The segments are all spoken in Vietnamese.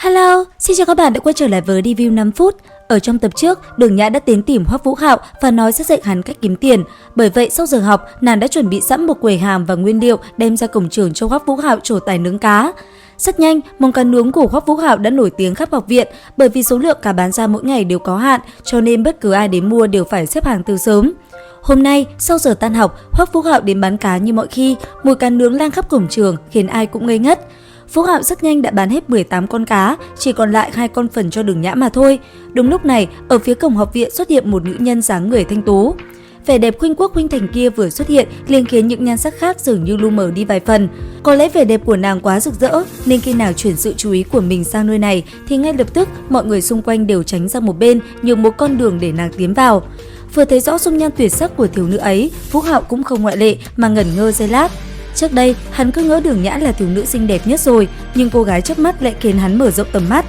Hello, xin chào các bạn đã quay trở lại với review 5 phút. Ở trong tập trước, Đường Nhã đã đến tìm Hoắc Vũ Hạo và nói sẽ dạy hắn cách kiếm tiền. Bởi vậy sau giờ học, nàng đã chuẩn bị sẵn một quầy hàng và nguyên liệu đem ra cổng trường cho Hoắc Vũ Hạo trổ tài nướng cá. Rất nhanh, món cá nướng của Hoắc Vũ Hạo đã nổi tiếng khắp học viện, bởi vì số lượng cá bán ra mỗi ngày đều có hạn, cho nên bất cứ ai đến mua đều phải xếp hàng từ sớm. Hôm nay, sau giờ tan học, Hoắc Vũ Hạo đến bán cá như mọi khi, mùi cá nướng lan khắp cổng trường khiến ai cũng ngây ngất. Vũ Hạo rất nhanh đã bán hết 18 con cá, chỉ còn lại 2 con phần cho Đường Nhã mà thôi. Đúng lúc này, ở phía cổng học viện xuất hiện một nữ nhân dáng người thanh tú. Vẻ đẹp khuynh quốc khuynh thành kia vừa xuất hiện liền khiến những nhan sắc khác dường như lu mờ đi vài phần. Có lẽ vẻ đẹp của nàng quá rực rỡ nên khi nàng chuyển sự chú ý của mình sang nơi này thì ngay lập tức mọi người xung quanh đều tránh sang một bên, nhường một con đường để nàng tiến vào. Vừa thấy rõ dung nhan tuyệt sắc của thiếu nữ ấy, Vũ Hạo cũng không ngoại lệ mà ngẩn ngơ giây lát. Trước đây, hắn cứ ngỡ Đường Nhã là thiếu nữ xinh đẹp nhất rồi, nhưng cô gái trước mắt lại khiến hắn mở rộng tầm mắt.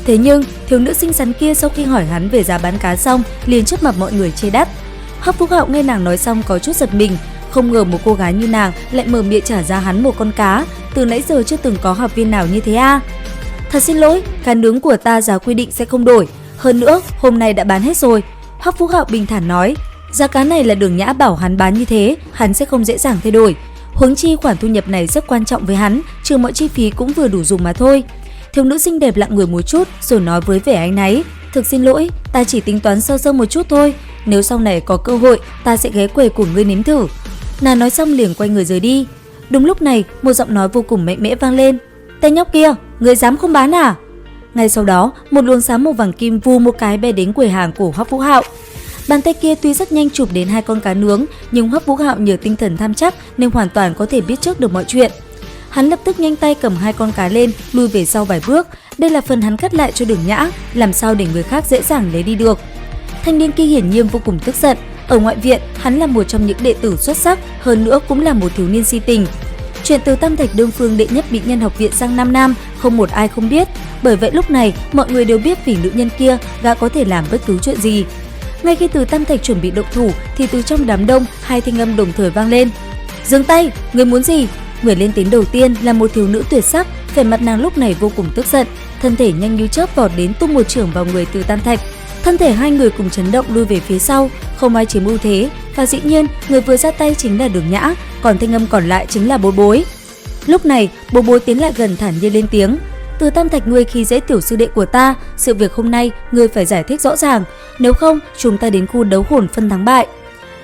Thế nhưng, thiếu nữ xinh xắn kia sau khi hỏi hắn về giá bán cá xong, liền trước mặt mọi người chê đắt. Hoắc Vũ Hạo nghe nàng nói xong có chút giật mình, không ngờ một cô gái như nàng lại mở miệng trả giá hắn một con cá, từ nãy giờ chưa từng có học viên nào như thế à. Thật xin lỗi, cá nướng của ta giá quy định sẽ không đổi, hơn nữa hôm nay đã bán hết rồi. Hoắc Vũ Hạo bình thản nói, giá cá này là Đường Nhã bảo hắn bán như thế, hắn sẽ không dễ dàng thay đổi. Huống chi khoản thu nhập này rất quan trọng với hắn, trừ mọi chi phí cũng vừa đủ dùng mà thôi. Thiếu nữ xinh đẹp lặng người một chút rồi nói với vẻ áy náy, thực xin lỗi, ta chỉ tính toán sơ sơ một chút thôi, nếu sau này có cơ hội ta sẽ ghé quầy của ngươi nếm thử. Nàng nói xong liền quay người rời đi. Đúng lúc này, một giọng nói vô cùng mạnh mẽ vang lên, tên nhóc kia, ngươi dám không bán à? Ngay sau đó, một luồng sáng màu vàng kim vù một cái bay đến quầy hàng của Hoắc Vũ Hạo. Bàn tay kia tuy rất nhanh chụp đến 2 con cá nướng, nhưng Hoắc Vũ Hạo nhờ tinh thần tham chắc nên hoàn toàn có thể biết trước được mọi chuyện. Hắn lập tức nhanh tay cầm 2 con cá lên, lùi về sau vài bước. Đây là phần hắn cắt lại cho Đường Nhã, làm sao để người khác dễ dàng lấy đi được. Thanh niên kia hiển nhiên vô cùng tức giận. Ở ngoại viện, hắn là một trong những đệ tử xuất sắc, hơn nữa cũng là một thiếu niên si tình. Chuyện từ Tam Thạch đương phương đệ nhất mỹ nhân học viện sang Nam Nam, không một ai không biết. Bởi vậy lúc này, mọi người đều biết vì nữ nhân kia, gã có thể làm bất cứ chuyện gì. Ngay khi Từ Tam Thạch chuẩn bị động thủ thì từ trong đám đông 2 thanh âm đồng thời vang lên. Dừng tay, người muốn gì? Người lên tiếng đầu tiên là một thiếu nữ tuyệt sắc, vẻ mặt nàng lúc này vô cùng tức giận, thân thể nhanh như chớp vọt đến tung một chưởng vào người Từ Tam Thạch. Thân thể hai người cùng chấn động lui về phía sau, không ai chiếm ưu thế và dĩ nhiên người vừa ra tay chính là Đường Nhã, còn thanh âm còn lại chính là Bối Bối. Lúc này, Bối Bối tiến lại gần thản nhiên lên tiếng. Từ Tam Thạch, ngươi khi dễ tiểu sư đệ của ta, sự việc hôm nay ngươi phải giải thích rõ ràng, nếu không chúng ta đến khu đấu hồn phân thắng bại.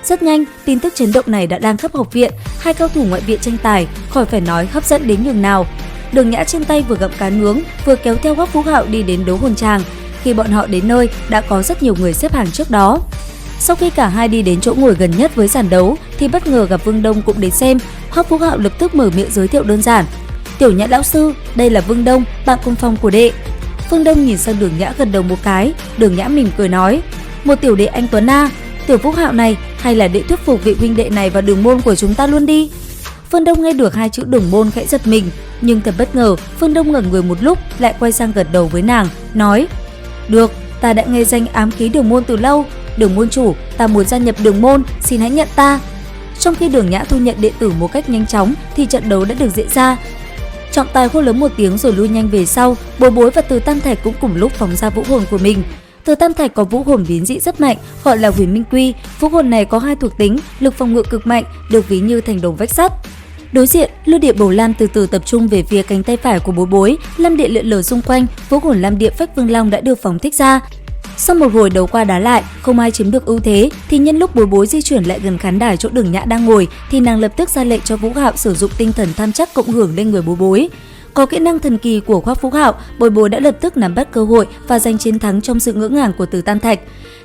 Rất nhanh, tin tức chấn động này đã lan khắp học viện, 2 cao thủ ngoại viện tranh tài, khỏi phải nói hấp dẫn đến nhường nào. Đường Nhã trên tay vừa gặm cá nướng, vừa kéo theo Hoắc Vũ Hạo đi đến đấu hồn tràng. Khi bọn họ đến nơi, đã có rất nhiều người xếp hàng trước đó. Sau khi cả hai đi đến chỗ ngồi gần nhất với sàn đấu, thì bất ngờ gặp Vương Đông cũng đến xem. Hoắc Vũ Hạo lập tức mở miệng giới thiệu đơn giản. Tiểu Nhã lão sư, đây là Vương Đông, bạn cùng phòng của đệ. Vương Đông nhìn sang Đường Nhã gật đầu một cái, Đường Nhã mỉm cười nói, một tiểu đệ anh tuấn a, tiểu Vũ Hạo này hay là đệ thuyết phục vị huynh đệ này vào đường môn của chúng ta luôn đi. Vương Đông nghe được 2 chữ đường môn khẽ giật mình, nhưng thật bất ngờ, Vương Đông ngẩn người một lúc lại quay sang gật đầu với nàng, nói, được, ta đã nghe danh ám khí đường môn từ lâu, Đường môn chủ, ta muốn gia nhập đường môn, xin hãy nhận ta. Trong khi Đường Nhã thu nhận đệ tử một cách nhanh chóng thì trận đấu đã được diễn ra. Trọng tài hô lớn một tiếng rồi lui nhanh về sau, Bối Bối và Từ Tam Thạch cũng cùng lúc phóng ra vũ hồn của mình. Từ Tam Thạch có vũ hồn biến dị rất mạnh, gọi là Huyền Minh Quy. Vũ hồn này có 2 thuộc tính, lực phòng ngự cực mạnh, được ví như thành đồng vách sắt. Đối diện, lôi điện bầu lan từ từ tập trung về phía cánh tay phải của Bối Bối, lam điện lượn lờ xung quanh, vũ hồn lam điện phách vương long đã được phóng thích ra. Sau một hồi đấu qua đá lại, không ai chiếm được ưu thế, thì nhân lúc Bối Bối di chuyển lại gần khán đài chỗ Đường Nhã đang ngồi, thì nàng lập tức ra lệnh cho Vũ Hạo sử dụng tinh thần tham chắc cộng hưởng lên người Bối Bối. Có kỹ năng thần kỳ của Hoắc Vũ Hạo, Bối Bối đã lập tức nắm bắt cơ hội và giành chiến thắng trong sự ngỡ ngàng của Từ Tam Thạch.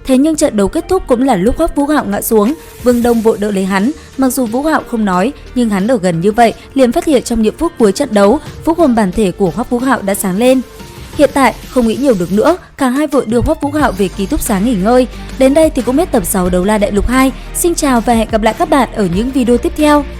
Thế nhưng trận đấu kết thúc cũng là lúc Hoắc Vũ Hạo ngã xuống, Vương Đông vội đỡ lấy hắn. Mặc dù Vũ Hạo không nói, nhưng hắn ở gần như vậy liền phát hiện trong những phút cuối trận đấu, vũ hồn bản thể của Hoắc Vũ Hạo đã sáng lên. Hiện tại không nghĩ nhiều được nữa, cả hai vội đưa Hoắc Vũ Hạo về ký túc xá nghỉ ngơi. Đến đây thì cũng hết tập 6 Đấu La Đại Lục 2. Xin chào và hẹn gặp lại các bạn ở những video tiếp theo.